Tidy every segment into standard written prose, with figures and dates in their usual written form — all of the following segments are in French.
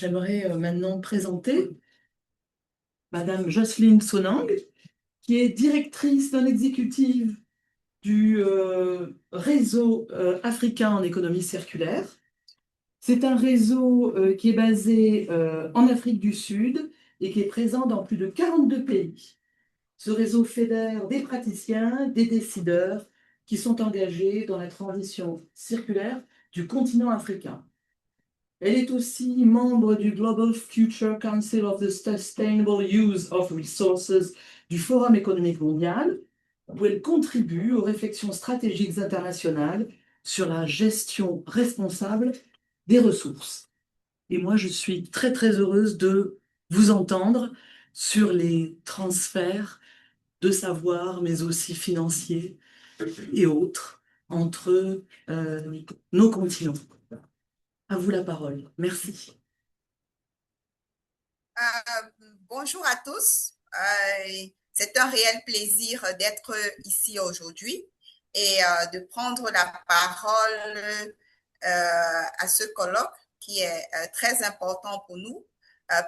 j'aimerais maintenant présenter Madame Jocelyne Sonang, qui est directrice non exécutive du réseau africain en économie circulaire. C'est un réseau qui est basé en Afrique du Sud et qui est présent dans plus de 42 pays. Ce réseau fédère des praticiens, des décideurs qui sont engagés dans la transition circulaire du continent africain. Elle est aussi membre du Global Future Council of the Sustainable Use of Resources du Forum économique mondial, où elle contribue aux réflexions stratégiques internationales sur la gestion responsable des ressources. Et moi, je suis très, très heureuse de vous entendre sur les transferts de savoir, mais aussi financiers et autres, entre nos continents. À vous la parole. Merci. Bonjour à tous. C'est un réel plaisir d'être ici aujourd'hui et de prendre la parole à ce colloque qui est très important pour nous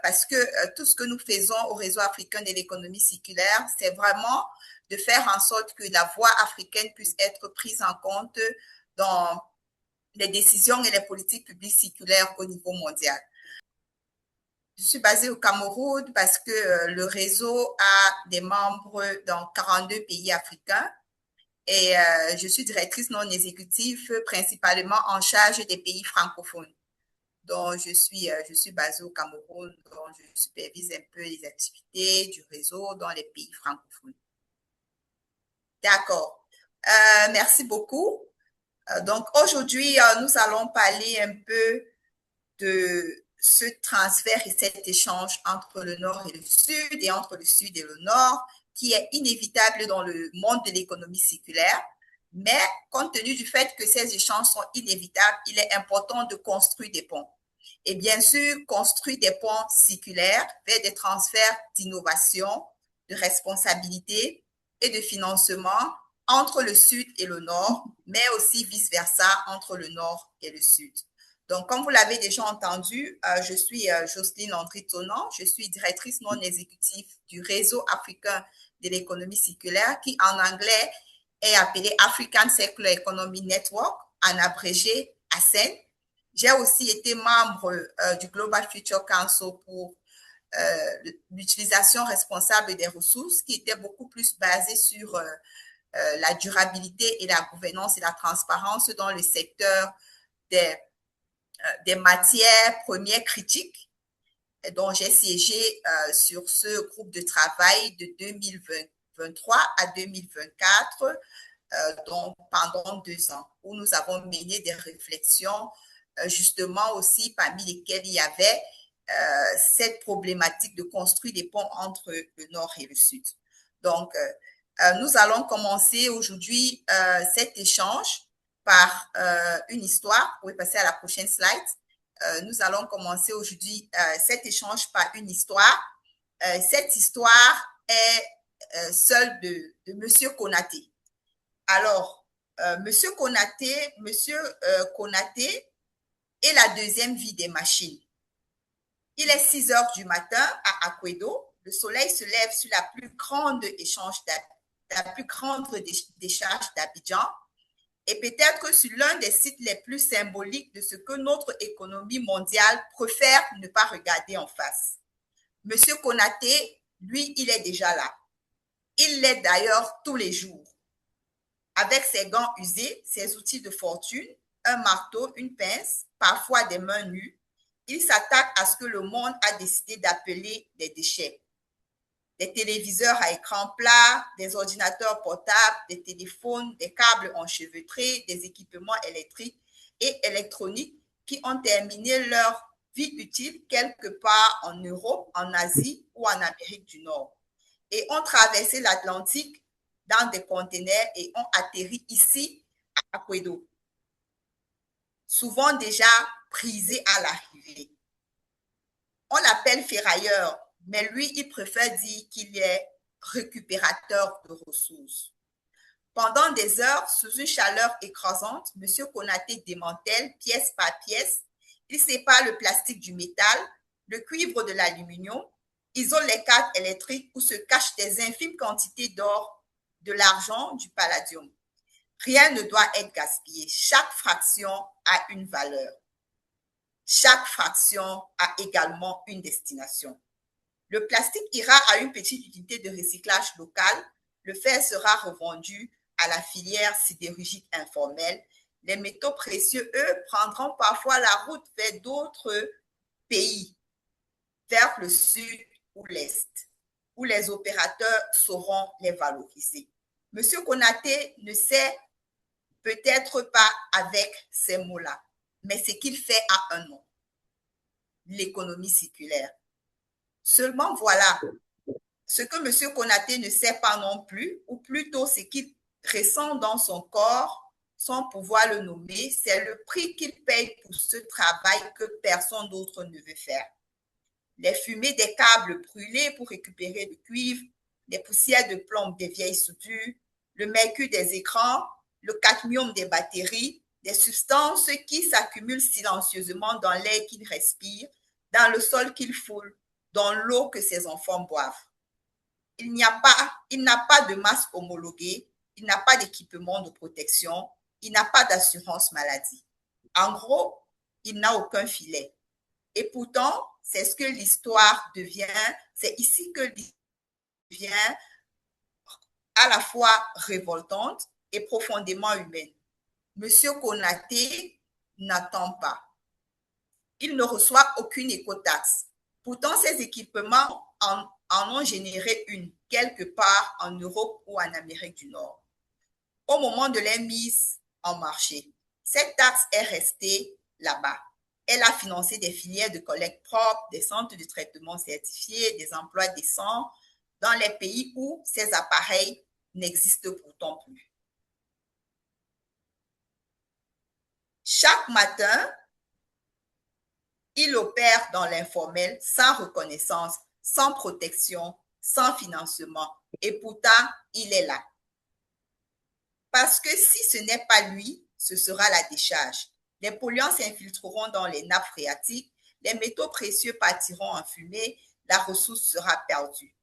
parce que tout ce que nous faisons au réseau africain de l'économie circulaire, c'est vraiment de faire en sorte que la voix africaine puisse être prise en compte dans les décisions et les politiques publiques circulaires au niveau mondial. Je suis basée au Cameroun parce que le réseau a des membres dans 42 pays africains et je suis directrice non exécutive principalement en charge des pays francophones. Donc, je suis basée au Cameroun, donc je supervise un peu les activités du réseau dans les pays francophones. D'accord. Merci beaucoup. Donc, aujourd'hui, nous allons parler un peu de ce transfert et cet échange entre le Nord et le Sud et entre le Sud et le Nord qui est inévitable dans le monde de l'économie circulaire. Mais compte tenu du fait que ces échanges sont inévitables, il est important de construire des ponts. Et bien sûr, construire des ponts circulaires vers des transferts d'innovation, de responsabilité et de financement entre le Sud et le Nord, mais aussi vice-versa entre le Nord et le Sud. Donc, comme vous l'avez déjà entendu, je suis Jocelyne Andry-Tonant, je suis directrice non exécutive du réseau africain de l'économie circulaire qui en anglais est appelé African Circular Economy Network, en abrégé ACEN. J'ai aussi été membre du Global Future Council pour l'utilisation responsable des ressources qui était beaucoup plus basée sur la durabilité et la gouvernance et la transparence dans le secteur des matières premières critiques. dont j'ai siégé sur ce groupe de travail de 2023 à 2024, donc pendant 2 ans, où nous avons mené des réflexions, justement aussi parmi lesquelles il y avait cette problématique de construire des ponts entre le Nord et le Sud. Donc, nous allons commencer aujourd'hui cet échange par une histoire. Vous pouvez passer à la prochaine slide. Nous allons commencer aujourd'hui cet échange par une histoire. Cette histoire est celle de Monsieur Konaté. Alors, Monsieur Konaté est la deuxième vie des machines. Il est 6 heures du matin à Akwedo. Le soleil se lève sur la plus grande décharge d'Abidjan et peut-être sur l'un des sites les plus symboliques de ce que notre économie mondiale préfère ne pas regarder en face. Monsieur Konaté, lui, il est déjà là. Il l'est d'ailleurs tous les jours. Avec ses gants usés, ses outils de fortune, un marteau, une pince, parfois des mains nues, il s'attaque à ce que le monde a décidé d'appeler des déchets. Des téléviseurs à écran plat, des ordinateurs portables, des téléphones, des câbles enchevêtrés, des équipements électriques et électroniques qui ont terminé leur vie utile quelque part en Europe, en Asie ou en Amérique du Nord et ont traversé l'Atlantique dans des conteneurs et ont atterri ici à Akwedo, souvent déjà brisés à l'arrivée. On l'appelle ferrailleur, mais lui, il préfère dire qu'il est récupérateur de ressources. Pendant des heures, sous une chaleur écrasante, M. Konaté démantèle pièce par pièce. Il sépare le plastique du métal, le cuivre de l'aluminium, isole les câbles électriques où se cachent des infimes quantités d'or, de l'argent, du palladium. Rien ne doit être gaspillé. Chaque fraction a une valeur. Chaque fraction a également une destination. Le plastique ira à une petite unité de recyclage local. Le fer sera revendu à la filière sidérurgique informelle. Les métaux précieux, eux, prendront parfois la route vers d'autres pays, vers le sud ou l'est, où les opérateurs sauront les valoriser. Monsieur Konaté ne sait peut-être pas avec ces mots-là, mais ce qu'il fait a un nom, l'économie circulaire. Seulement voilà, ce que M. Konaté ne sait pas non plus, ou plutôt ce qu'il ressent dans son corps, sans pouvoir le nommer, c'est le prix qu'il paye pour ce travail que personne d'autre ne veut faire. Les fumées des câbles brûlés pour récupérer le cuivre, les poussières de plomb des vieilles soudures, le mercure des écrans, le cadmium des batteries, des substances qui s'accumulent silencieusement dans l'air qu'il respire, dans le sol qu'il foule, dans l'eau que ses enfants boivent. Il n'a pas de masque homologué, il n'a pas d'équipement de protection, il n'a pas d'assurance maladie. En gros, il n'a aucun filet. Et pourtant, c'est ce que l'histoire devient, c'est ici que l'histoire devient à la fois révoltante et profondément humaine. Monsieur Konaté n'attend pas. Il ne reçoit aucune écotaxe. Pourtant, ces équipements en ont généré une, quelque part en Europe ou en Amérique du Nord. Au moment de la mise en marché, cette taxe est restée là-bas. Elle a financé des filières de collecte propre, des centres de traitement certifiés, des emplois décents dans les pays où ces appareils n'existent pourtant plus. Chaque matin, il opère dans l'informel sans reconnaissance, sans protection, sans financement. Et pourtant, il est là. Parce que si ce n'est pas lui, ce sera la décharge. Les polluants s'infiltreront dans les nappes phréatiques, les métaux précieux partiront en fumée, la ressource sera perdue.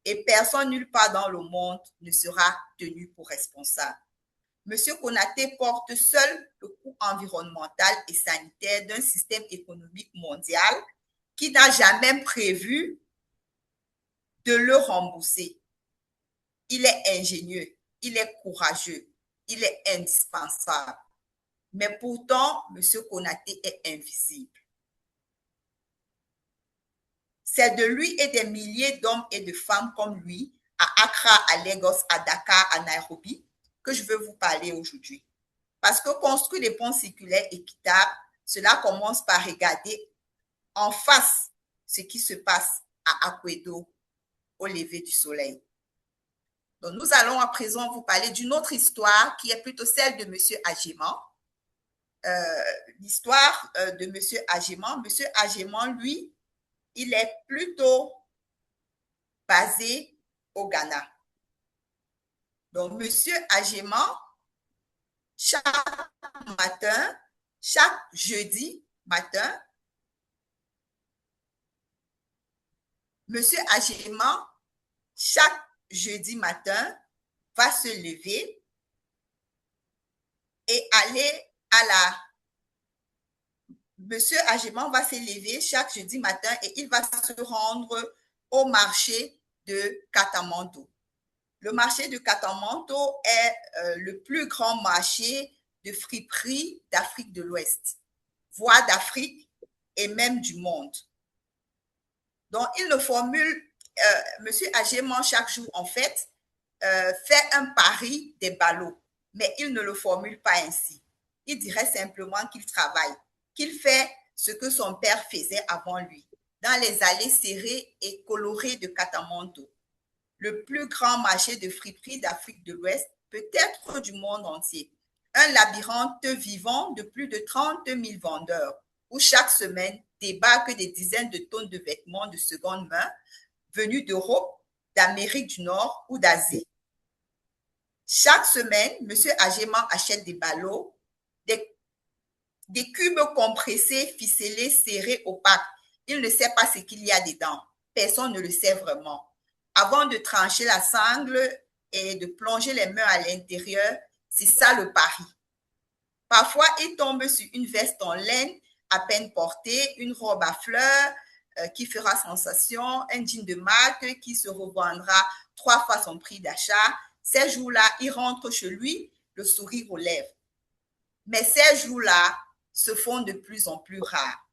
Et personne nulle part dans le monde ne sera tenu pour responsable. Monsieur Konaté porte seul le coût environnemental et sanitaire d'un système économique mondial qui n'a jamais prévu de le rembourser. Il est ingénieux, il est courageux, il est indispensable. Mais pourtant, monsieur Konaté est invisible. C'est de lui et des milliers d'hommes et de femmes comme lui, à Accra, à Lagos, à Dakar, à Nairobi, que je veux vous parler aujourd'hui. Parce que construire des ponts circulaires équitables, cela commence par regarder en face ce qui se passe à Akwedo au lever du soleil. Donc, nous allons à présent vous parler d'une autre histoire qui est plutôt celle de M. Agéman. L'histoire de M. Agéman. M. Agéman, lui, il est plutôt basé au Ghana. Donc, M. Agéman, chaque matin, chaque jeudi matin, M. Agéman, chaque jeudi matin, va se lever et aller à la... Monsieur Agéman va se lever chaque jeudi matin et il va se rendre au marché de Katamanto. Le marché de Katamanto est le plus grand marché de friperie d'Afrique de l'Ouest, voire d'Afrique et même du monde. Donc, il ne formule, monsieur Agéman, chaque jour, en fait, fait un pari des ballots, mais il ne le formule pas ainsi. Il dirait simplement qu'il travaille, qu'il fait ce que son père faisait avant lui, dans les allées serrées et colorées de Katamanto, le plus grand marché de friperie d'Afrique de l'Ouest, peut-être du monde entier. Un labyrinthe vivant de plus de 30 000 vendeurs, où chaque semaine débarquent des dizaines de tonnes de vêtements de seconde main venus d'Europe, d'Amérique du Nord ou d'Asie. Chaque semaine, M. Agéman achète des ballots, des cubes compressés, ficelés, serrés, opaques, Il ne sait pas ce qu'il y a dedans. Personne ne le sait vraiment. Avant de trancher la sangle et de plonger les mains à l'intérieur, c'est ça le pari. Parfois, il tombe sur une veste en laine à peine portée, une robe à fleurs qui fera sensation, un jean de marque qui se revendra 3 fois son prix d'achat. Ces jours-là, il rentre chez lui, le sourire aux lèvres. Mais ces jours-là se font de plus en plus rares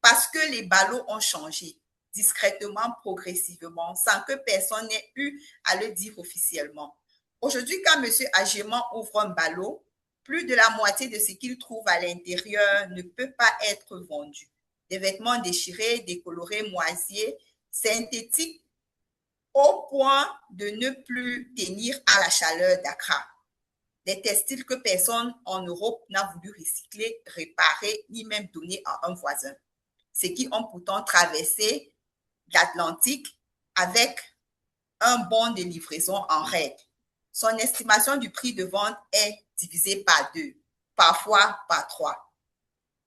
parce que les ballots ont changé discrètement, progressivement, sans que personne n'ait eu à le dire officiellement. Aujourd'hui, quand M. Agéman ouvre un ballot, plus de la moitié de ce qu'il trouve à l'intérieur ne peut pas être vendu. Des vêtements déchirés, décolorés, moisiers, synthétiques, au point de ne plus tenir à la chaleur d'Accra. Des textiles que personne en Europe n'a voulu recycler, réparer, ni même donner à un voisin. Ceux qui ont pourtant traversé l'Atlantique avec un bon de livraison en règle. Son estimation du prix de vente est divisée par 2, parfois par 3.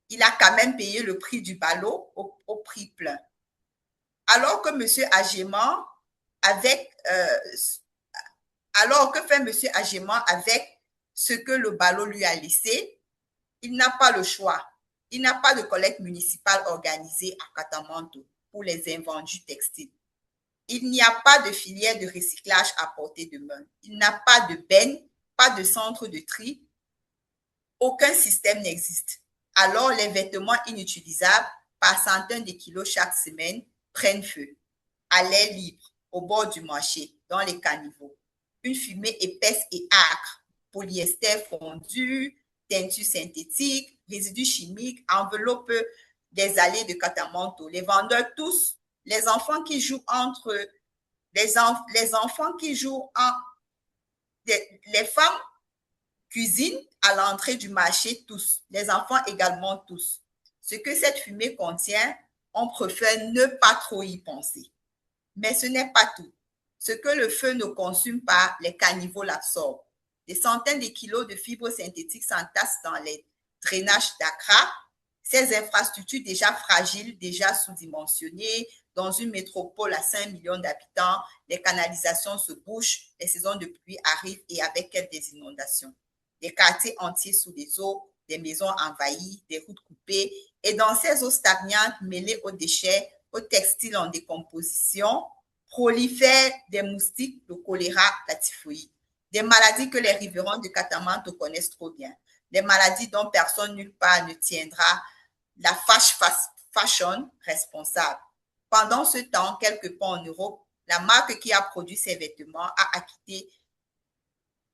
Il a quand même payé le prix du ballot au prix plein. Alors que M. Agéman, alors que fait M. Agéman avec ce que le ballot lui a laissé, il n'a pas le choix. Il n'a pas de collecte municipale organisée à Katamanto pour les invendus textiles. Il n'y a pas de filière de recyclage à portée de main. Il n'a pas de benne, pas de centre de tri. Aucun système n'existe. Alors, les vêtements inutilisables, par centaines de kilos chaque semaine, prennent feu, à l'air libre, au bord du marché, dans les caniveaux. Une fumée épaisse et âcre, polyester fondu, teinture synthétique, résidus chimiques, enveloppe des allées de Katamanto. Les vendeurs tous, les enfants qui jouent entre les enfants qui jouent en les femmes cuisinent à l'entrée du marché tous, les enfants également tous. Ce que cette fumée contient, on préfère ne pas trop y penser. Mais ce n'est pas tout. Ce que le feu ne consume pas, les caniveaux l'absorbent. Des centaines de kilos de fibres synthétiques s'entassent dans les drainages d'Accra. Ces infrastructures déjà fragiles, déjà sous-dimensionnées, dans une métropole à 5 millions d'habitants, les canalisations se bouchent, les saisons de pluie arrivent et avec elles des inondations. Des quartiers entiers sous les eaux, des maisons envahies, des routes coupées. Et dans ces eaux stagnantes mêlées aux déchets, aux textiles en décomposition, prolifèrent des moustiques, le choléra, la typhoïde. Des maladies que les riverains de Katamanto connaissent trop bien. Des maladies dont personne nulle part ne tiendra la fast fashion responsable. Pendant ce temps, quelque part en Europe, la marque qui a produit ces vêtements a acquitté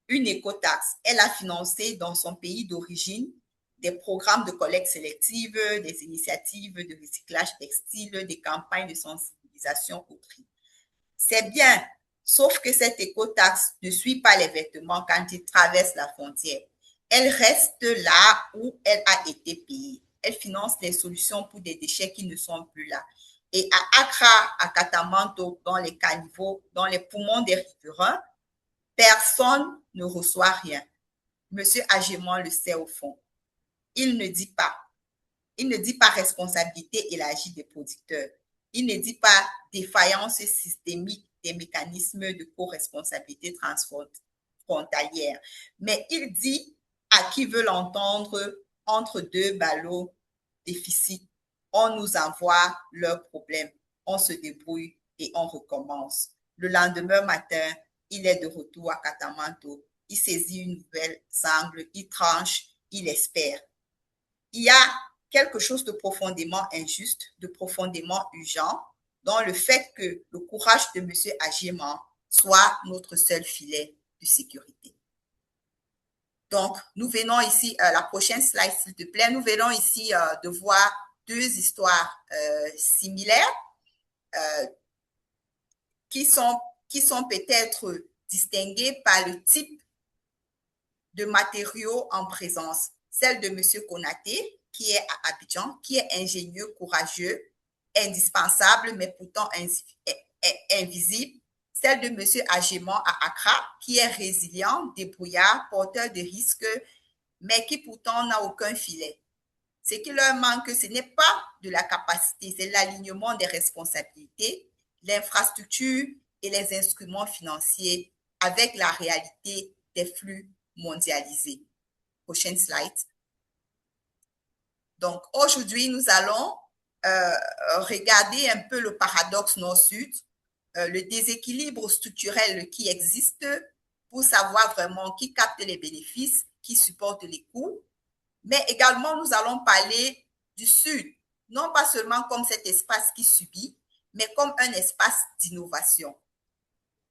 une écotaxe. Elle a financé dans son pays d'origine des programmes de collecte sélective, des initiatives de recyclage textile, des campagnes de sensibilisation au tri. C'est bien, sauf que cette écotaxe ne suit pas les vêtements quand ils traversent la frontière. Elle reste là où elle a été payée. Elle finance des solutions pour des déchets qui ne sont plus là. Et à Accra, à Katamanto, dans les caniveaux, dans les poumons des riverains, personne ne reçoit rien. Monsieur Agéman le sait au fond. Il ne dit pas. Il ne dit pas responsabilité élargie des producteurs. Il ne dit pas défaillance systémique des mécanismes de co-responsabilité transfrontalière. Mais il dit à qui veut l'entendre entre deux ballots déficit. On nous envoie leurs problèmes. On se débrouille et on recommence. Le lendemain matin, il est de retour à Katamanto. Il saisit une nouvelle sangle, il tranche, il espère. Il y a quelque chose de profondément injuste, de profondément urgent, dans le fait que le courage de M. Agéman soit notre seul filet de sécurité. Donc, nous venons ici, la prochaine slide, s'il te plaît, nous venons ici de voir deux histoires similaires qui sont peut-être distinguées par le type de matériaux en présence. Celle de M. Konaté, qui est à Abidjan, qui est ingénieux, courageux, indispensable, mais pourtant invisible. Celle de M. Agéman à Accra, qui est résilient, débrouillard, porteur de risques, mais qui pourtant n'a aucun filet. Ce qui leur manque, ce n'est pas de la capacité, c'est l'alignement des responsabilités, l'infrastructure et les instruments financiers avec la réalité des flux mondialisés. Prochaine slide. Donc, aujourd'hui, nous allons regarder un peu le paradoxe nord-sud, le déséquilibre structurel qui existe pour savoir vraiment qui capte les bénéfices, qui supporte les coûts. Mais également, nous allons parler du Sud, non pas seulement comme cet espace qui subit, mais comme un espace d'innovation.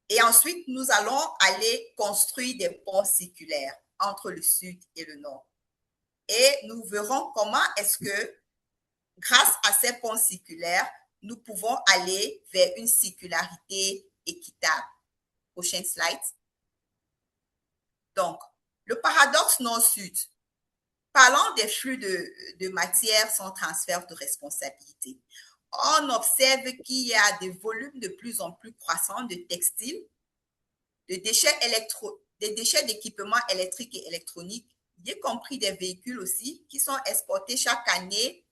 Et ensuite, nous allons aller construire des ponts circulaires entre le Sud et le Nord. Et nous verrons comment est-ce que, grâce à ces ponts circulaires, nous pouvons aller vers une circularité équitable. Prochaine slide. Donc, le paradoxe nord-sud. Parlant des flux de matière sans transfert de responsabilité, on observe qu'il y a des volumes de plus en plus croissants de textiles, de déchets d'équipements électriques et électroniques, y compris des véhicules aussi, qui sont exportés chaque année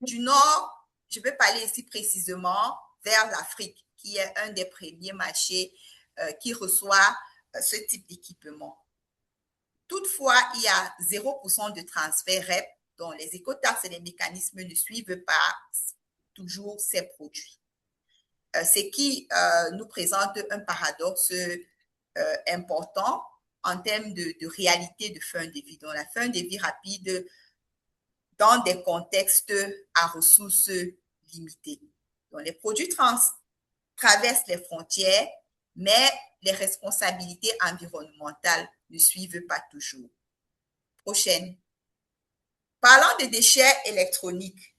du Nord, je vais parler ici précisément, vers l'Afrique, qui est un des premiers marchés qui reçoit ce type d'équipement. Toutefois, il y a 0% de transfert REP, dont les écotaxes et les mécanismes ne suivent pas toujours ces produits. Ce qui nous présente un paradoxe important en termes de réalité de fin de vie. Donc, la fin de vie rapide dans des contextes à ressources limitées. Donc, les produits traversent les frontières, mais les responsabilités environnementales ne suivent pas toujours. Prochaine. Parlant des déchets électroniques,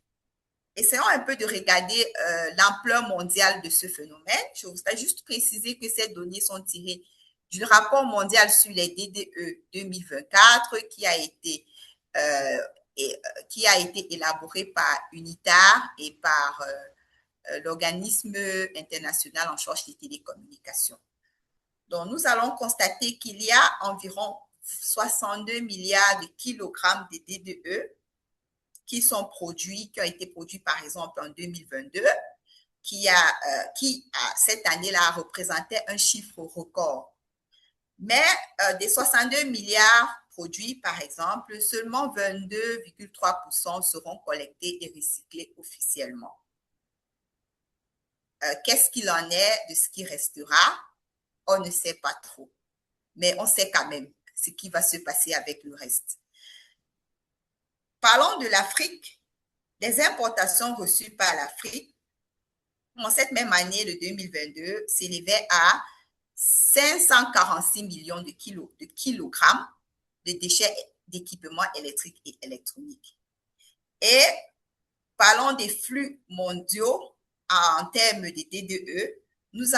essayons un peu de regarder l'ampleur mondiale de ce phénomène. Je voudrais juste préciser que ces données sont tirées du rapport mondial sur les DDE 2024 qui a été élaboré par UNITAR et par l'organisme international en charge des télécommunications. Donc, nous allons constater qu'il y a environ 62 milliards de kilogrammes de DDE qui ont été produits par exemple en 2022, qui cette année-là représentait un chiffre record. Mais des 62 milliards produits, par exemple, seulement 22,3% seront collectés et recyclés officiellement. Qu'est-ce qu'il en est de ce qui restera? On ne sait pas trop, mais on sait quand même ce qui va se passer avec le reste. Parlons de l'Afrique. Les importations reçues par l'Afrique, en cette même année de 2022, s'élevaient à 546 millions de kilogrammes de déchets d'équipements électriques et électroniques. Et parlons des flux mondiaux en termes de DDE, nous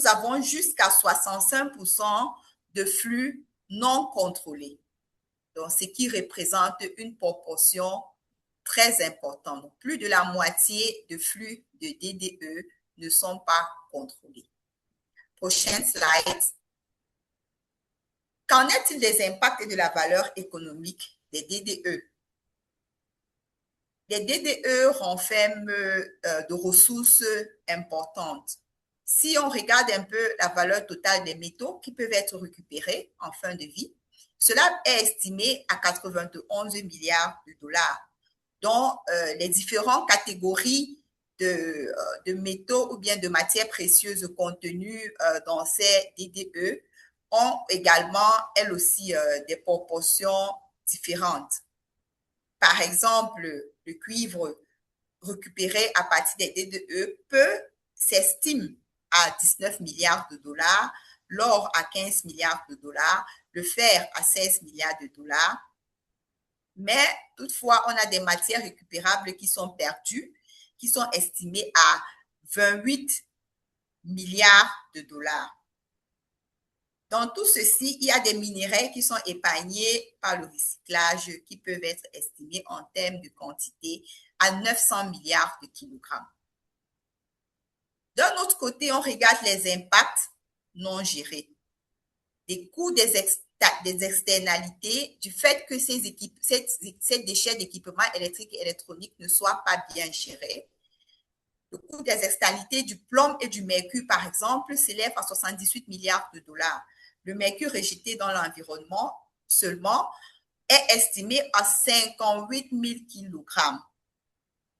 avons jusqu'à 65% de flux non contrôlés. Donc, ce qui représente une proportion très importante. Donc, plus de la moitié de flux de DDE ne sont pas contrôlés. Prochaine slide. Qu'en est-il des impacts et de la valeur économique des DDE? Les DDE renferment de ressources importantes. Si on regarde un peu la valeur totale des métaux qui peuvent être récupérés en fin de vie, cela est estimé à 91 milliards de dollars, dont les différentes catégories de métaux ou bien de matières précieuses contenues dans ces DDE ont également, elles aussi, des proportions différentes. Par exemple, le cuivre récupéré à partir des DDE s'estime à 19 milliards de dollars, l'or à 15 milliards de dollars, le fer à 16 milliards de dollars. Mais toutefois, on a des matières récupérables qui sont perdues, qui sont estimées à 28 milliards de dollars. Dans tout ceci, il y a des minerais qui sont épargnés par le recyclage qui peuvent être estimés en termes de quantité à 900 milliards de kilogrammes. D'un autre côté, on regarde les impacts non gérés. Des coûts des externalités du fait que ces déchets d'équipements électriques et électroniques ne soient pas bien gérés. Le coût des externalités du plomb et du mercure, par exemple, s'élève à 78 milliards de dollars. Le mercure rejeté dans l'environnement seulement est estimé à 58 000 kg.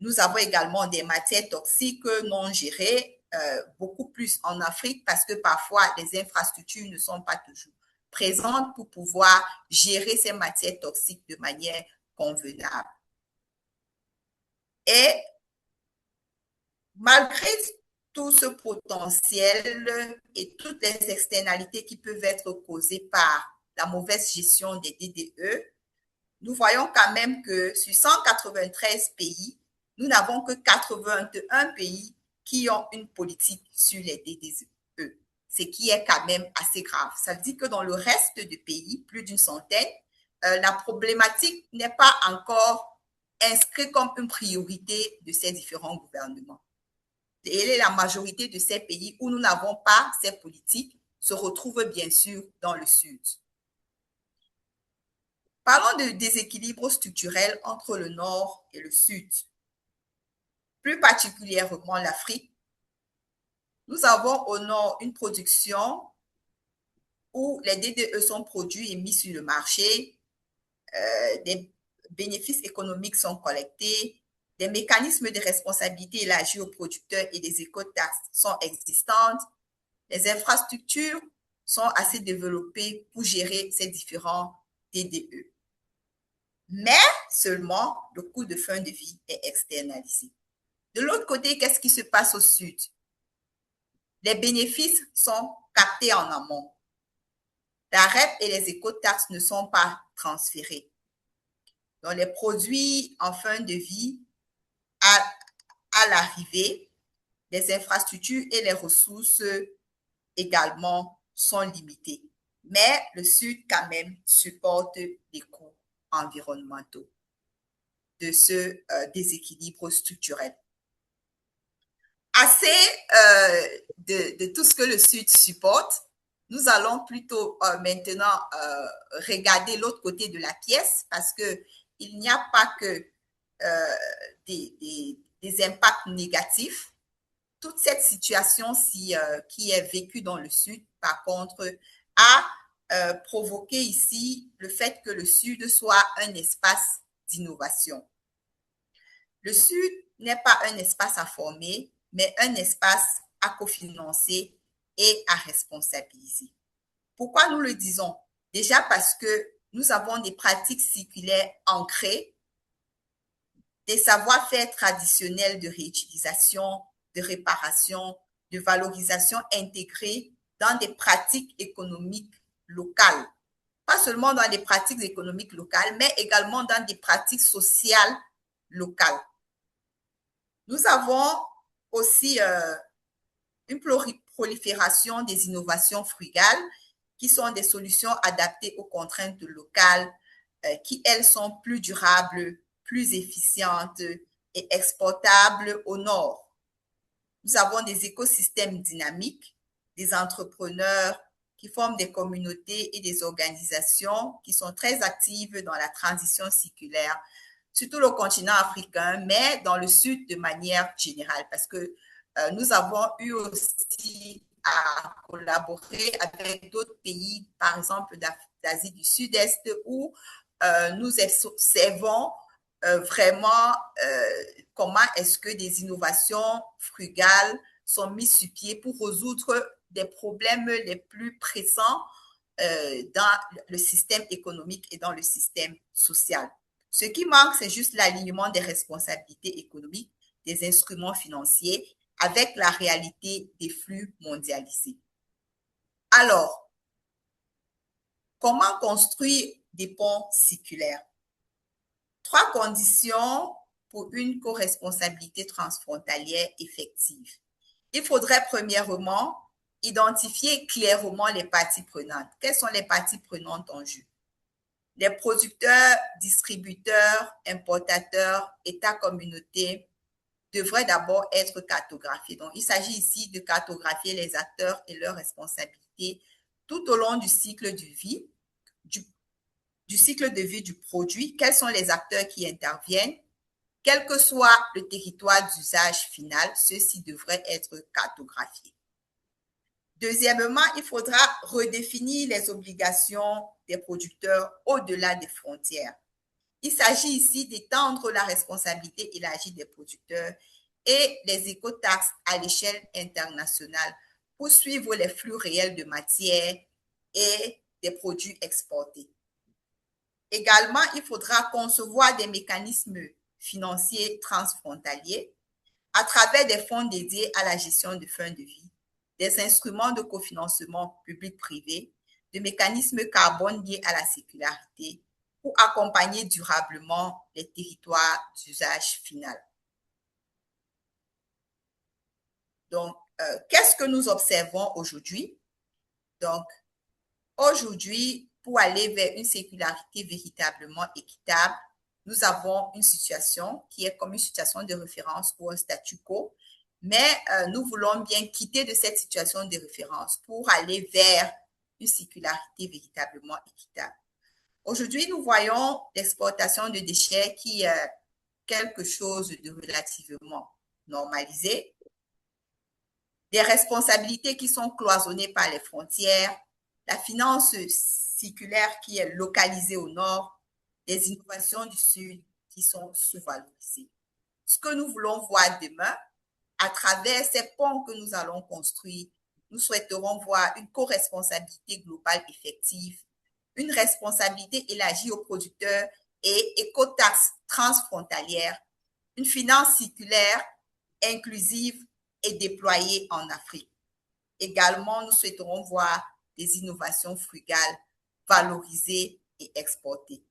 Nous avons également des matières toxiques non gérées, beaucoup plus en Afrique parce que parfois les infrastructures ne sont pas toujours présentes pour pouvoir gérer ces matières toxiques de manière convenable. Et malgré tout ce potentiel et toutes les externalités qui peuvent être causées par la mauvaise gestion des DDE, nous voyons quand même que sur 193 pays, nous n'avons que 81 pays qui ont une politique sur les DDE, ce qui est quand même assez grave. Ça veut dire que dans le reste des pays, plus d'une centaine, la problématique n'est pas encore inscrite comme une priorité de ces différents gouvernements. Et la majorité de ces pays où nous n'avons pas ces politiques se retrouvent bien sûr dans le Sud. Parlons de déséquilibre structurel entre le Nord et le Sud, plus particulièrement l'Afrique. Nous avons au Nord une production où les DDE sont produits et mis sur le marché, des bénéfices économiques sont collectés, des mécanismes de responsabilité élargis aux producteurs et des écotaxes sont existantes, les infrastructures sont assez développées pour gérer ces différents DDE. Mais seulement le coût de fin de vie est externalisé. De l'autre côté, qu'est-ce qui se passe au Sud? Les bénéfices sont captés en amont. La REP et les écotaxes ne sont pas transférés. Donc, les produits en fin de vie, à l'arrivée, les infrastructures et les ressources également sont limitées. Mais le Sud, quand même, supporte les coûts environnementaux de ce déséquilibre structurel. Assez de tout ce que le Sud supporte, nous allons plutôt maintenant regarder l'autre côté de la pièce parce qu'il n'y a pas que des impacts négatifs. Toute cette situation-ci qui est vécue dans le Sud, par contre, a provoqué ici le fait que le Sud soit un espace d'innovation. Le Sud n'est pas un espace à former, mais un espace à cofinancer et à responsabiliser. Pourquoi nous le disons? Déjà parce que nous avons des pratiques circulaires ancrées, des savoir-faire traditionnels de réutilisation, de réparation, de valorisation intégrés dans des pratiques économiques locales. Pas seulement dans des pratiques économiques locales, mais également dans des pratiques sociales locales. Nous avons aussi une prolifération des innovations frugales qui sont des solutions adaptées aux contraintes locales qui, elles, sont plus durables, plus efficientes et exportables au nord. Nous avons des écosystèmes dynamiques, des entrepreneurs qui forment des communautés et des organisations qui sont très actives dans la transition circulaire, sur tout le continent africain, mais dans le Sud de manière générale, parce que nous avons eu aussi à collaborer avec d'autres pays, par exemple d'Asie du Sud-Est, où nous observons vraiment comment est-ce que des innovations frugales sont mises sur pied pour résoudre des problèmes les plus pressants dans le système économique et dans le système social. Ce qui manque, c'est juste l'alignement des responsabilités économiques, des instruments financiers avec la réalité des flux mondialisés. Alors, comment construire des ponts circulaires? 3 conditions pour une co-responsabilité transfrontalière effective. Il faudrait premièrement identifier clairement les parties prenantes. Quelles sont les parties prenantes en jeu? Les producteurs, distributeurs, importateurs, États, communautés devraient d'abord être cartographiés. Donc, il s'agit ici de cartographier les acteurs et leurs responsabilités tout au long du cycle de vie du cycle de vie du produit, quels sont les acteurs qui interviennent, quel que soit le territoire d'usage final, ceux-ci devraient être cartographiés. Deuxièmement, il faudra redéfinir les obligations des producteurs au-delà des frontières. Il s'agit ici d'étendre la responsabilité élargie des producteurs et les écotaxes à l'échelle internationale pour suivre les flux réels de matières et des produits exportés. Également, il faudra concevoir des mécanismes financiers transfrontaliers à travers des fonds dédiés à la gestion de fin de vie, des instruments de cofinancement public-privé, des mécanismes carbone liés à la circularité pour accompagner durablement les territoires d'usage final. Donc, qu'est-ce que nous observons aujourd'hui? Donc, aujourd'hui, pour aller vers une circularité véritablement équitable, nous avons une situation qui est comme une situation de référence ou un statu quo, mais nous voulons bien quitter de cette situation de référence pour aller vers une circularité véritablement équitable. Aujourd'hui, nous voyons l'exportation de déchets qui est quelque chose de relativement normalisé, des responsabilités qui sont cloisonnées par les frontières, la finance circulaire qui est localisée au nord, des innovations du sud qui sont sous-valorisées. Ce que nous voulons voir demain, à travers ces ponts que nous allons construire, nous souhaiterons voir une co-responsabilité globale effective, une responsabilité élargie aux producteurs et écotaxes transfrontalières, une finance circulaire inclusive et déployée en Afrique. Également, nous souhaiterons voir des innovations frugales valorisées et exportées.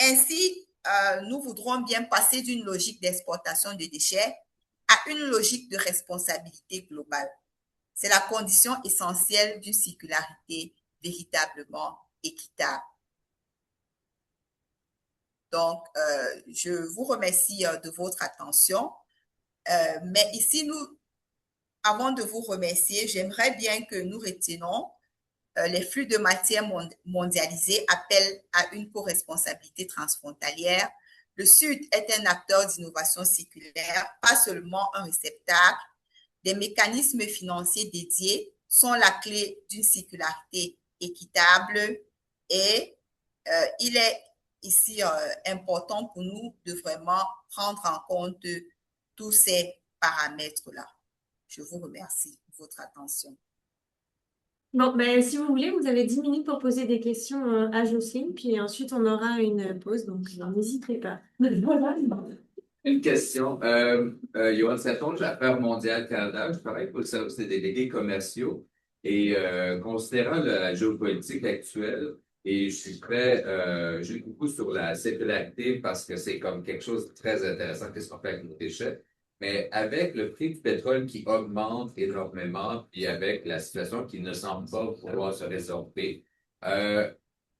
Ainsi, nous voudrons bien passer d'une logique d'exportation de déchets à une logique de responsabilité globale. C'est la condition essentielle d'une circularité véritablement équitable. Donc, je vous remercie de votre attention. Mais ici, avant de vous remercier, j'aimerais bien que nous retenions les flux de matières mondialisés appellent à une co-responsabilité transfrontalière. Le Sud est un acteur d'innovation circulaire, pas seulement un réceptacle. Des mécanismes financiers dédiés sont la clé d'une circularité équitable et il est ici important pour nous de vraiment prendre en compte tous ces paramètres-là. Je vous remercie pour votre attention. Bon, ben, si vous voulez, vous avez 10 minutes pour poser des questions à Jocelyne, puis ensuite on aura une pause, donc n'hésitez pas. Une question. Johan Saton, Affaires mondiales Canada, je travaille pour le service des délégués commerciaux et considérant la géopolitique actuelle, et je suis j'ai beaucoup sur la circularité parce que c'est comme quelque chose de très intéressant, qu'est-ce qu'on fait avec nos déchets. Mais avec le prix du pétrole qui augmente énormément, puis avec la situation qui ne semble pas pouvoir se résorber,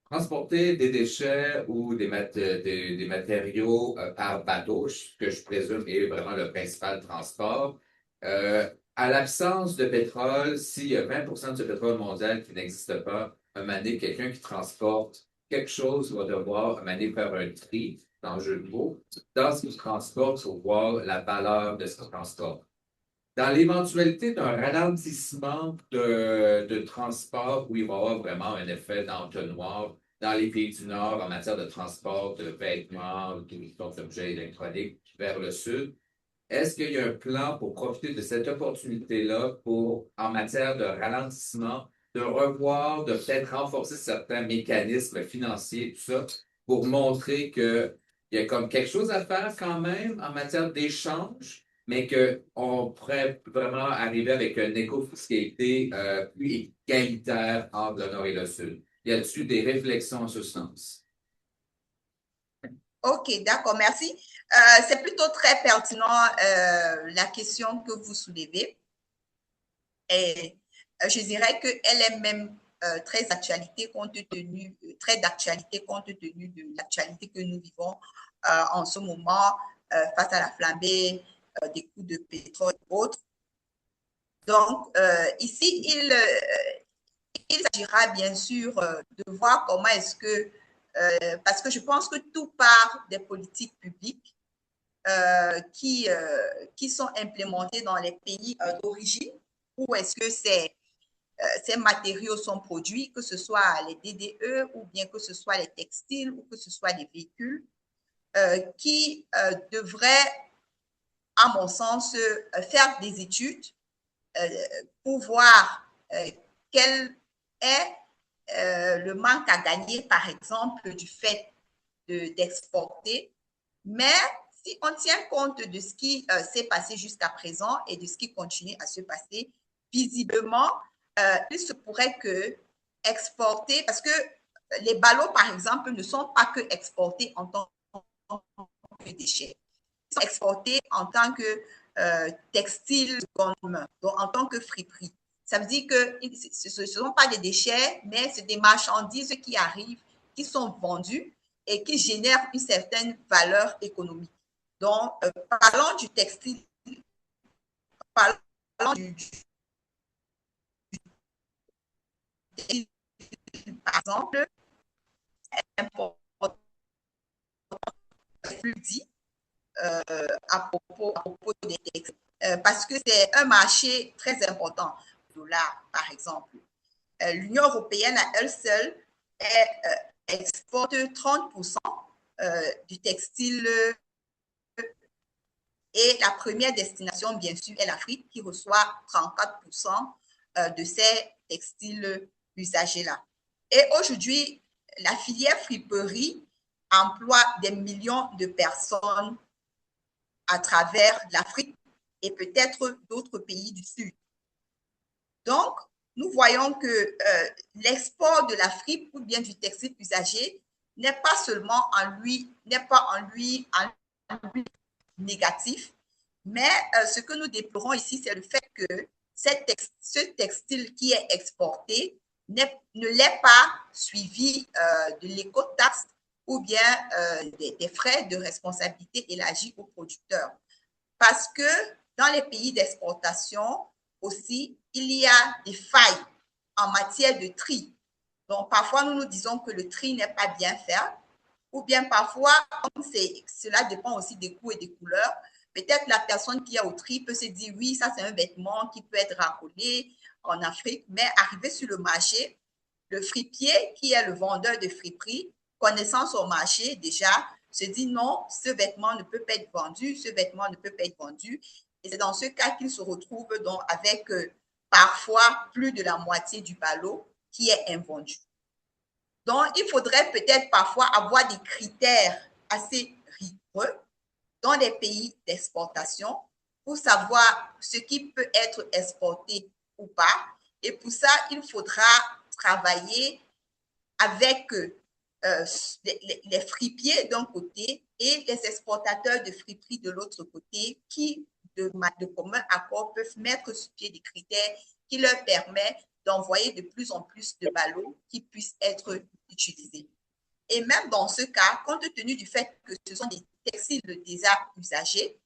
transporter des déchets ou des matériaux par bateau, que je présume est vraiment le principal transport, à l'absence de pétrole, s'il y a 20% du pétrole mondial qui n'existe pas, un moment donné, quelqu'un qui transporte quelque chose va devoir un moment donné faire un tri, dans le jeu de mots, dans ce qu'il transporte pour voir la valeur de ce qu'il transporte. Dans l'éventualité d'un ralentissement de transport où il va y avoir vraiment un effet d'entonnoir dans les pays du Nord en matière de transport de vêtements ou d'autres objets électroniques vers le Sud, est-ce qu'il y a un plan pour profiter de cette opportunité-là pour, en matière de ralentissement, de revoir, de peut-être renforcer certains mécanismes financiers, tout ça, pour montrer qu'il y a comme quelque chose à faire quand même en matière d'échange, mais qu'on pourrait vraiment arriver avec une éco-fiscalité plus égalitaire entre le Nord et le Sud. Y a-t-il des réflexions en ce sens? OK, d'accord, merci. C'est plutôt très pertinent la question que vous soulevez. Et je dirais qu'elle est même très d'actualité compte tenu de l'actualité que nous vivons en ce moment face à la flambée des coûts de pétrole et autres. Donc, ici, il il s'agira bien sûr de voir comment est-ce que, parce que je pense que tout part des politiques publiques qui sont implémentées dans les pays d'origine, où est-ce que ces matériaux sont produits, que ce soit les DDE ou bien que ce soit les textiles ou que ce soit les véhicules, qui devraient, à mon sens, faire des études pour voir quel est le manque à gagner, par exemple, du fait d'exporter. Mais si on tient compte de ce qui s'est passé jusqu'à présent et de ce qui continue à se passer, visiblement, il se pourrait que exporter, parce que les ballots, par exemple, ne sont pas que exportés en tant que déchets. Ils sont exportés en tant que textile, donc en tant que friperie. Ça veut dire que ce ne sont pas des déchets, mais c'est des marchandises qui arrivent, qui sont vendues et qui génèrent une certaine valeur économique. Donc, parlons du textile, parlons par exemple, important plus dit à propos des textiles, parce que c'est un marché très important. Dollar, par exemple. L'Union européenne à elle seule exporte 30% du textile et la première destination, bien sûr, est l'Afrique qui reçoit 34% de ces textiles usagés-là. Et aujourd'hui, la filière friperie emploie des millions de personnes à travers l'Afrique et peut-être d'autres pays du Sud. Donc, nous voyons que l'export de la fripe ou bien du textile usagé n'est pas seulement en lui négatif, mais ce que nous déplorons ici, c'est le fait que ce textile qui est exporté ne l'est pas suivi de l'écotaxe ou bien des frais de responsabilité élargis aux producteurs. Parce que dans les pays d'exportation aussi, il y a des failles en matière de tri. Donc, parfois, nous nous disons que le tri n'est pas bien fait, ou bien parfois, cela dépend aussi des coûts et des couleurs. Peut-être la personne qui est au tri peut se dire, oui, ça c'est un vêtement qui peut être racolé en Afrique, mais arrivé sur le marché, le fripier qui est le vendeur de friperie, connaissant son marché déjà, se dit non, ce vêtement ne peut pas être vendu, ce vêtement ne peut pas être vendu. Et c'est dans ce cas qu'il se retrouve donc avec parfois plus de la moitié du ballot qui est invendu. Donc, il faudrait peut-être parfois avoir des critères assez rigoureux dans les pays d'exportation pour savoir ce qui peut être exporté ou pas. Et pour ça, il faudra travailler avec les fripiers d'un côté et les exportateurs de friperies de l'autre côté qui, de commun accord, peuvent mettre sur pied des critères qui leur permettent d'envoyer de plus en plus de ballots qui puissent être utilisés. Et même dans ce cas, compte tenu du fait que ce sont des textiles déjà usagés,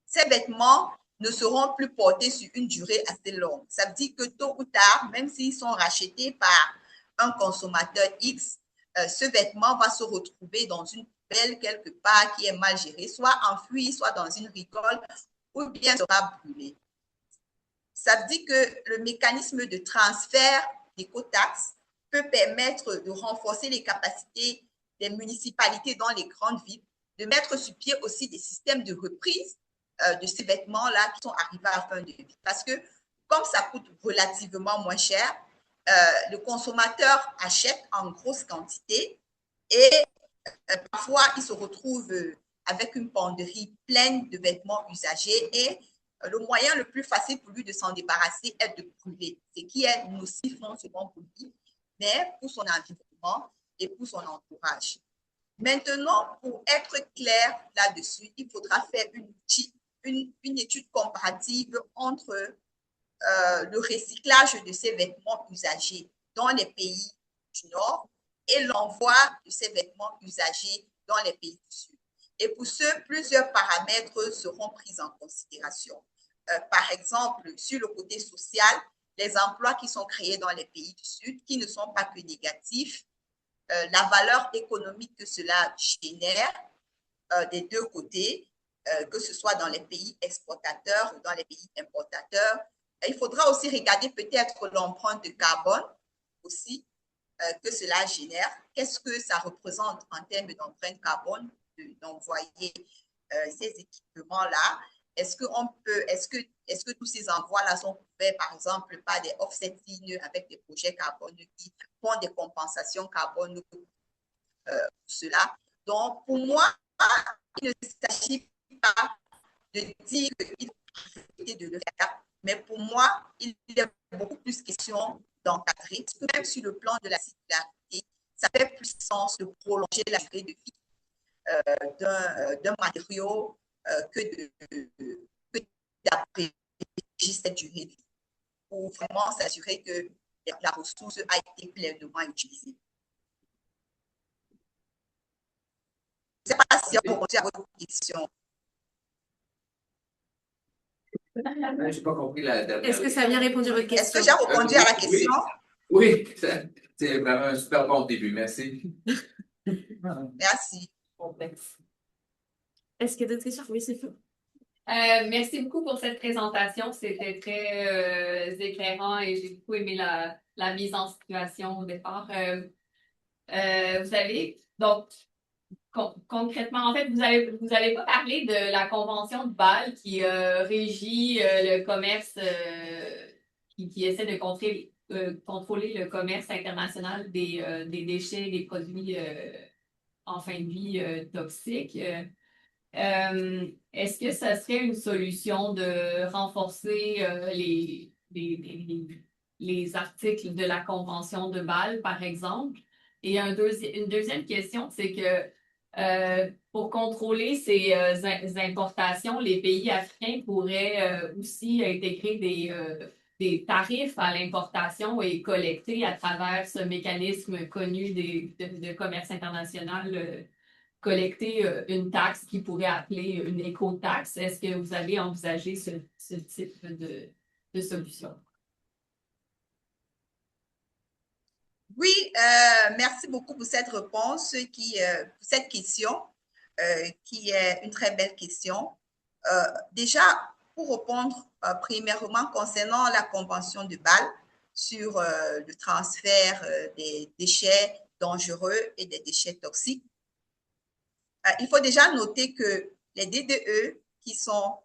ces vêtements ne seront plus portés sur une durée assez longue. Ça veut dire que tôt ou tard, même s'ils sont rachetés par un consommateur X, ce vêtement va se retrouver dans une poubelle quelque part qui est mal gérée, soit enfoui, soit dans une rigole, ou bien sera brûlé. Ça veut dire que le mécanisme de transfert d'écotaxes peut permettre de renforcer les capacités des municipalités dans les grandes villes, de mettre sur pied aussi des systèmes de reprise de ces vêtements-là qui sont arrivés à fin de vie. Parce que comme ça coûte relativement moins cher, le consommateur achète en grosse quantité et parfois il se retrouve avec une penderie pleine de vêtements usagés et le moyen le plus facile pour lui de s'en débarrasser est de brûler, ce qui est nocif non seulement pour lui, mais pour son environnement et pour son entourage. Maintenant, pour être clair là-dessus, il faudra faire une étude comparative entre le recyclage de ces vêtements usagés dans les pays du Nord et l'envoi de ces vêtements usagés dans les pays du Sud. Et pour ce, plusieurs paramètres seront pris en considération. Par exemple, sur le côté social, les emplois qui sont créés dans les pays du Sud, qui ne sont pas que négatifs, la valeur économique que cela génère des deux côtés, que ce soit dans les pays exportateurs ou dans les pays importateurs. Il faudra aussi regarder peut-être l'empreinte de carbone aussi que cela génère. Qu'est-ce que ça représente en termes d'empreinte carbone d'envoyer ces équipements-là? Est-ce que tous ces envois-là sont couverts, par exemple, par des offsetting avec des projets carbone qui font des compensations carbone pour cela? Donc, pour moi, il ne s'agit pas de dire qu'il faut de le faire, mais pour moi, il y a beaucoup plus question d'encadrer, parce que même sur le plan de la circularité, ça fait plus sens de prolonger la durée de vie d'un matériau que d'approcher cette durée de vie, pour vraiment s'assurer que la ressource a été pleinement utilisée. Je ne sais pas si on répond à votre question. Je n'ai pas compris la dernière. Est-ce que ça a bien répondu à votre question? Est-ce que j'ai répondu à la question? Oui, c'est vraiment un super bon début. Merci. Merci. Est-ce qu'il y a d'autres questions? Oui, c'est fou. Merci beaucoup pour cette présentation. C'était très éclairant et j'ai beaucoup aimé la mise en situation au départ. Vous avez, donc, concrètement, en fait, vous avez pas parlé de la Convention de Bâle qui régit le commerce, qui essaie de contrôler le commerce international des déchets, des produits en fin de vie toxiques. Est-ce que ça serait une solution de renforcer les articles de la Convention de Bâle, par exemple? Et une deuxième question, c'est que pour contrôler ces importations, les pays africains pourraient aussi intégrer des tarifs à l'importation et collecter à travers ce mécanisme connu de commerce international, collecter une taxe qui pourrait appeler une éco-taxe. Est-ce que vous avez envisagé ce type de solution? Oui, merci beaucoup pour cette réponse, pour cette question, qui est une très belle question. Déjà, pour répondre premièrement concernant la Convention de Bâle sur le transfert des déchets dangereux et des déchets toxiques, il faut déjà noter que les DDE qui sont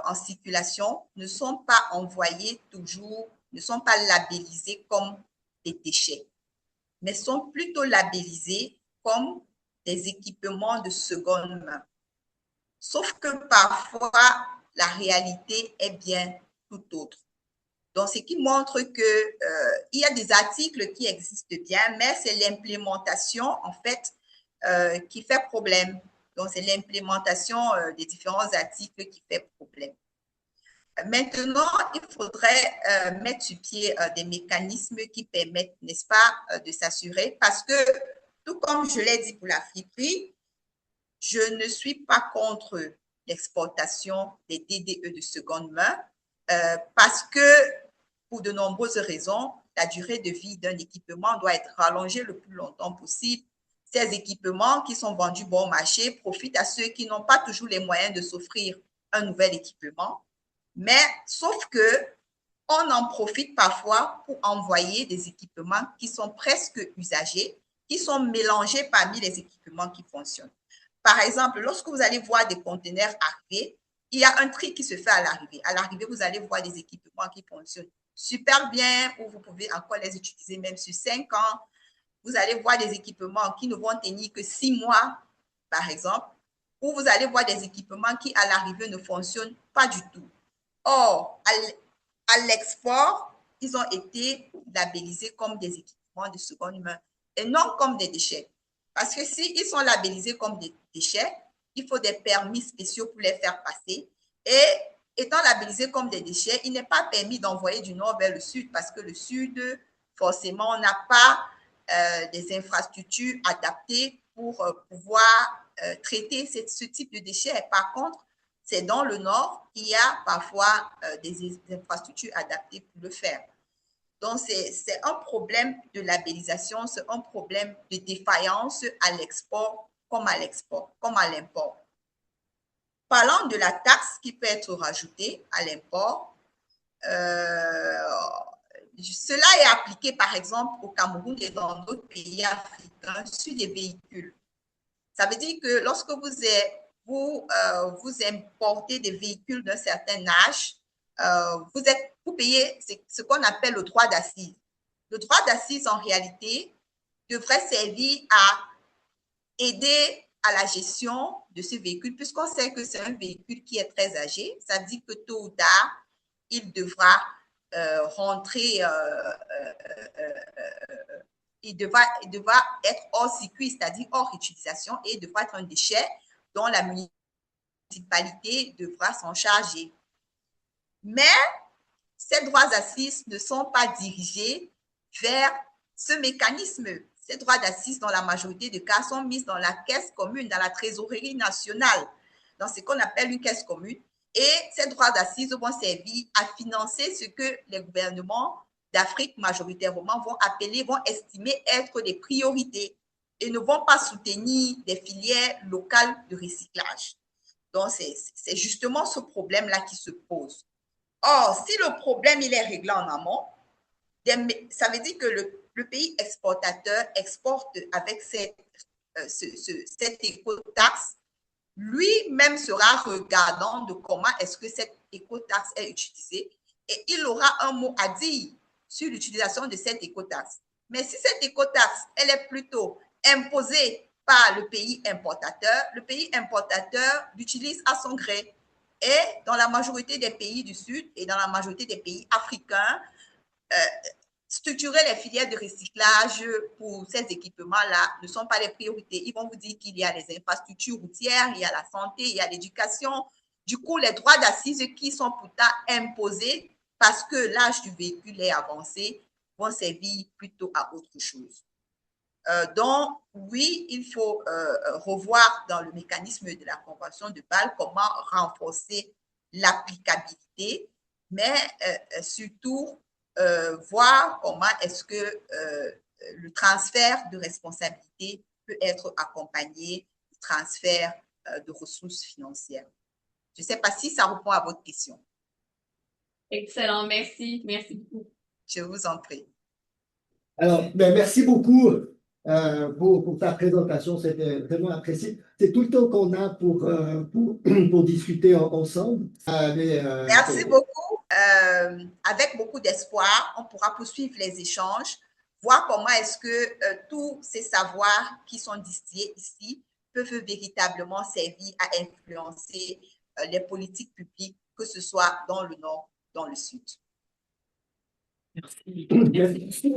en circulation ne sont pas envoyés toujours, ne sont pas labellisés comme des déchets, mais sont plutôt labellisés comme des équipements de seconde main. Sauf que parfois, la réalité est bien tout autre. Donc, ce qui montre qu'il y a des articles qui existent bien, mais c'est l'implémentation, en fait, qui fait problème. Donc, c'est l'implémentation des différents articles qui fait problème. Maintenant, il faudrait mettre sur pied des mécanismes qui permettent, n'est-ce pas, de s'assurer, parce que, tout comme je l'ai dit pour la friperie, je ne suis pas contre l'exportation des DDE de seconde main, parce que, pour de nombreuses raisons, la durée de vie d'un équipement doit être rallongée le plus longtemps possible. Ces équipements qui sont vendus bon marché profitent à ceux qui n'ont pas toujours les moyens de s'offrir un nouvel équipement. Mais sauf que on en profite parfois pour envoyer des équipements qui sont presque usagés, qui sont mélangés parmi les équipements qui fonctionnent. Par exemple, lorsque vous allez voir des conteneurs arriver, il y a un tri qui se fait à l'arrivée. À l'arrivée, vous allez voir des équipements qui fonctionnent super bien, où vous pouvez encore les utiliser même sur 5 ans. Vous allez voir des équipements qui ne vont tenir que 6 mois, par exemple, ou vous allez voir des équipements qui, à l'arrivée, ne fonctionnent pas du tout. Or, à l'export, ils ont été labellisés comme des équipements de seconde main et non comme des déchets. Parce que s'ils sont labellisés comme des déchets, il faut des permis spéciaux pour les faire passer. Et étant labellisés comme des déchets, il n'est pas permis d'envoyer du nord vers le sud parce que le sud, forcément, n'a pas des infrastructures adaptées pour pouvoir traiter ce type de déchets. Par contre, C'est dans le nord qu'il y a parfois des infrastructures adaptées pour le faire. Donc, c'est un problème de labellisation, c'est un problème de défaillance à l'export comme à l'import. Parlant de la taxe qui peut être rajoutée à l'import, cela est appliqué par exemple au Cameroun et dans d'autres pays africains sur des véhicules. Ça veut dire que lorsque vous importez des véhicules d'un certain âge, vous payez ce qu'on appelle le droit d'accise. Le droit d'accise, en réalité, devrait servir à aider à la gestion de ce véhicule, puisqu'on sait que c'est un véhicule qui est très âgé. Ça veut dire que tôt ou tard, il devra rentrer, il devra être hors circuit, c'est-à-dire hors utilisation, et il devra être un déchet dont la municipalité devra s'en charger. Mais ces droits d'assises ne sont pas dirigés vers ce mécanisme. Ces droits d'assises, dans la majorité des cas, sont mis dans la caisse commune, dans la trésorerie nationale, dans ce qu'on appelle une caisse commune. Et ces droits d'assises vont servir à financer ce que les gouvernements d'Afrique majoritairement vont estimer être des priorités et ne vont pas soutenir des filières locales de recyclage. Donc, c'est justement ce problème-là qui se pose. Or, si le problème il est réglé en amont, ça veut dire que le pays exportateur exporte avec cette écotaxe, lui-même sera regardant de comment est-ce que cette écotaxe est utilisée et il aura un mot à dire sur l'utilisation de cette écotaxe. Mais si cette écotaxe, elle est plutôt imposée par le pays importateur l'utilise à son gré. Et dans la majorité des pays du Sud et dans la majorité des pays africains, structurer les filières de recyclage pour ces équipements-là ne sont pas les priorités. Ils vont vous dire qu'il y a les infrastructures routières, il y a la santé, il y a l'éducation. Du coup, les droits d'assises qui sont pourtant imposés parce que l'âge du véhicule est avancé vont servir plutôt à autre chose. Donc, oui, il faut revoir dans le mécanisme de la Convention de Bâle comment renforcer l'applicabilité, mais surtout voir comment est-ce que le transfert de responsabilité peut être accompagné du transfert de ressources financières. Je ne sais pas si ça répond à votre question. Excellent, merci. Merci beaucoup. Je vous en prie. Alors, merci beaucoup pour ta présentation, c'était vraiment apprécié. C'est tout le temps qu'on a pour discuter ensemble. Merci beaucoup. Avec beaucoup d'espoir, on pourra poursuivre les échanges, voir comment est-ce que tous ces savoirs qui sont distillés ici peuvent véritablement servir à influencer les politiques publiques, que ce soit dans le nord, dans le sud. Merci. Merci.